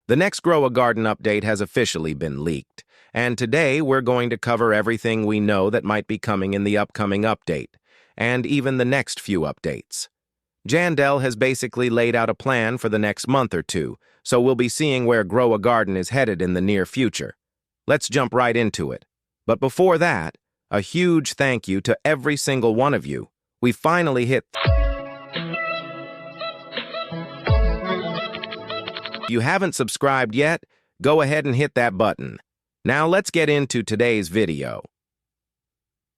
The next Grow a Garden update has officially been leaked, and today we're going to cover everything we know that might be coming in the upcoming update, and even the next few updates. Jandel has basically laid out a plan for the next month or two, so we'll be seeing where Grow a Garden is headed in the near future. Let's jump right into it. But before that, a huge thank you to every single one of you. We finally hit... If you haven't subscribed yet, go ahead and hit that button. Now let's get into today's video.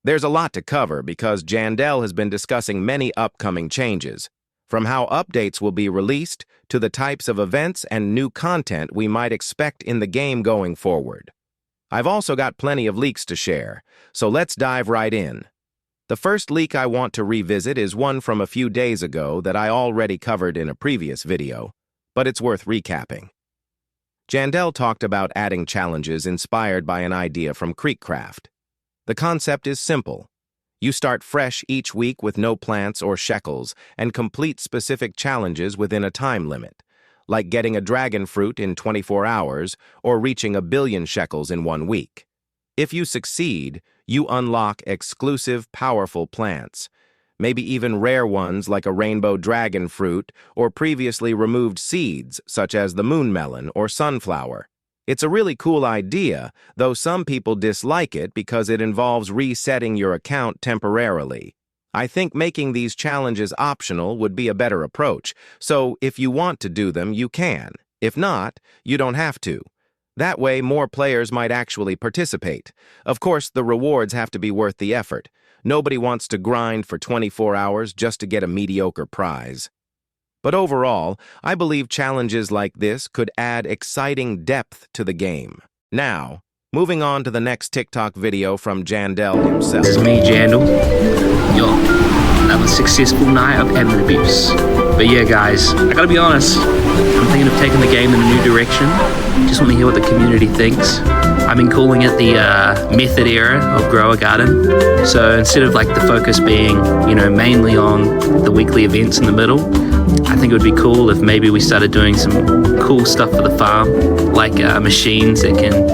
There's a lot to cover because Jandel has been discussing many upcoming changes, from how updates will be released to the types of events and new content we might expect in the game going forward. I've also got plenty of leaks to share, so let's dive right in. The first leak I want to revisit is one from a few days ago that I already covered in a previous video, but it's worth recapping. Jandel talked about adding challenges inspired by an idea from Creekcraft. The concept is simple. You start fresh each week with no plants or shekels and complete specific challenges within a time limit, like getting a dragon fruit in 24 hours or reaching 1 billion shekels in 1 week. If you succeed, you unlock exclusive, powerful plants, maybe even rare ones like a rainbow dragon fruit or previously removed seeds such as the moon melon or sunflower. It's a really cool idea, though some people dislike it because it involves resetting your account temporarily. I think making these challenges optional would be a better approach, so if you want to do them, you can. If not, you don't have to. That way, more players might actually participate. Of course, the rewards have to be worth the effort. Nobody wants to grind for 24 hours just to get a mediocre prize. But overall, I believe challenges like this could add exciting depth to the game. Now, moving on to the next TikTok video from Jandel himself. This is me, Jandel. Yo, another successful night of admin abuse. But yeah, guys, I gotta be honest, I'm thinking of taking the game in a new direction. Just want to hear what the community thinks. I've been calling it the method era of Grow a Garden. So instead of like the focus being, mainly on the weekly events in the middle, I think it would be cool if maybe we started doing some cool stuff for the farm, like machines that can,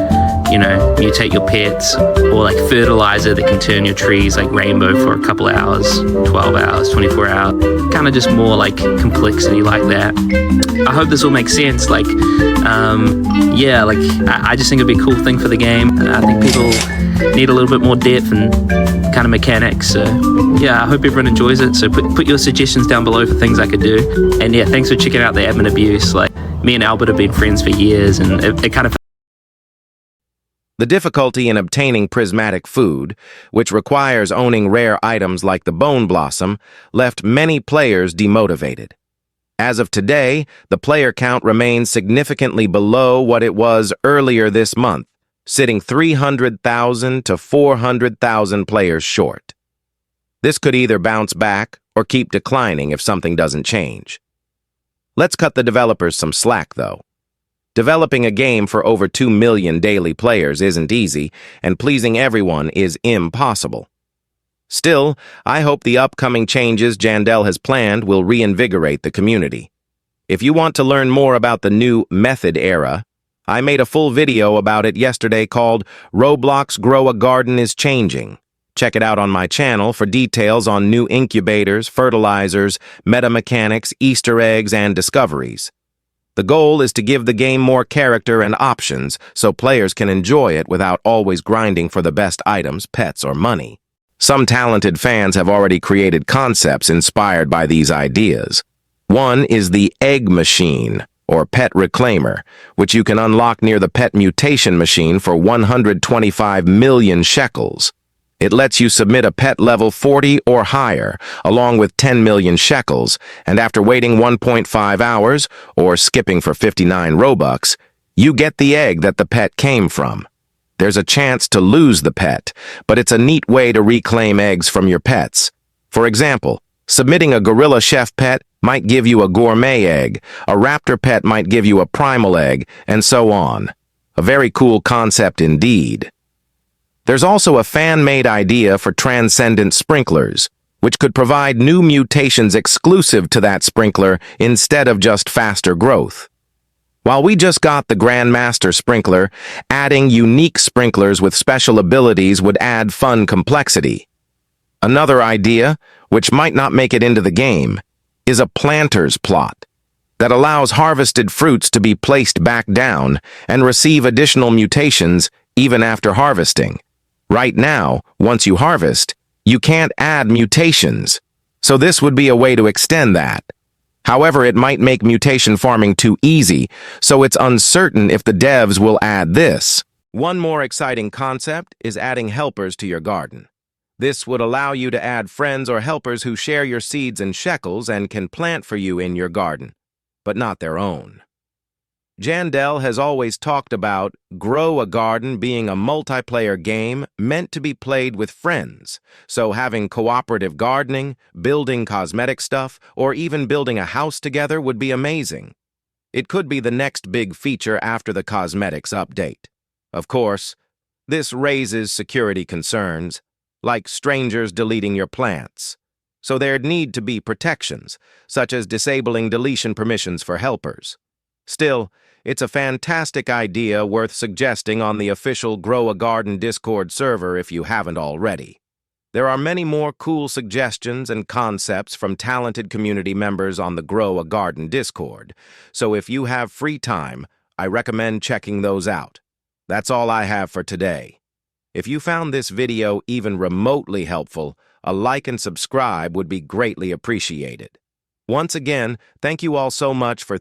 mutate your pets, or like fertilizer that can turn your trees like rainbow for a couple of hours, 12 hours, 24 hours, kind of just more like complexity like that. I hope this all makes sense. I just think it'd be a cool thing for the game. I think people need a little bit more depth and kind of mechanics. So yeah, I hope everyone enjoys it. So put your suggestions down below for things I could do. And yeah, thanks for checking out the admin abuse. Like, me and Albert have been friends for years, and it kind of... The difficulty in obtaining prismatic food, which requires owning rare items like the bone blossom, left many players demotivated. As of today, the player count remains significantly below what it was earlier this month, sitting 300,000 to 400,000 players short. This could either bounce back or keep declining if something doesn't change. Let's cut the developers some slack, though. Developing a game for over 2 million daily players isn't easy, and pleasing everyone is impossible. Still, I hope the upcoming changes Jandel has planned will reinvigorate the community. If you want to learn more about the new method era, I made a full video about it yesterday called Roblox Grow a Garden is Changing. Check it out on my channel for details on new incubators, fertilizers, meta mechanics, Easter eggs, and discoveries. The goal is to give the game more character and options so players can enjoy it without always grinding for the best items, pets, or money. Some talented fans have already created concepts inspired by these ideas. One is the egg machine, or pet reclaimer, which you can unlock near the pet mutation machine for 125 million shekels. It lets you submit a pet level 40 or higher, along with 10 million shekels, and after waiting 1.5 hours, or skipping for 59 Robux, you get the egg that the pet came from. There's a chance to lose the pet, but it's a neat way to reclaim eggs from your pets. For example, submitting a gorilla chef pet might give you a gourmet egg, a raptor pet might give you a primal egg, and so on. A very cool concept indeed. There's also a fan-made idea for transcendent sprinklers, which could provide new mutations exclusive to that sprinkler instead of just faster growth. While we just got the Grandmaster sprinkler, adding unique sprinklers with special abilities would add fun complexity. Another idea, which might not make it into the game, is a planter's plot that allows harvested fruits to be placed back down and receive additional mutations even after harvesting. Right now, once you harvest, you can't add mutations, so this would be a way to extend that. However, it might make mutation farming too easy, so it's uncertain if the devs will add this. One more exciting concept is adding helpers to your garden. This would allow you to add friends or helpers who share your seeds and shekels and can plant for you in your garden, but not their own. Jandel has always talked about Grow a Garden being a multiplayer game meant to be played with friends, so having cooperative gardening, building cosmetic stuff, or even building a house together would be amazing. It could be the next big feature after the cosmetics update. Of course, this raises security concerns, like strangers deleting your plants, so there'd need to be protections, such as disabling deletion permissions for helpers. Still, it's a fantastic idea worth suggesting on the official Grow a Garden Discord server if you haven't already. There are many more cool suggestions and concepts from talented community members on the Grow a Garden Discord, so if you have free time, I recommend checking those out. That's all I have for today. If you found this video even remotely helpful, a like and subscribe would be greatly appreciated. Once again, thank you all so much for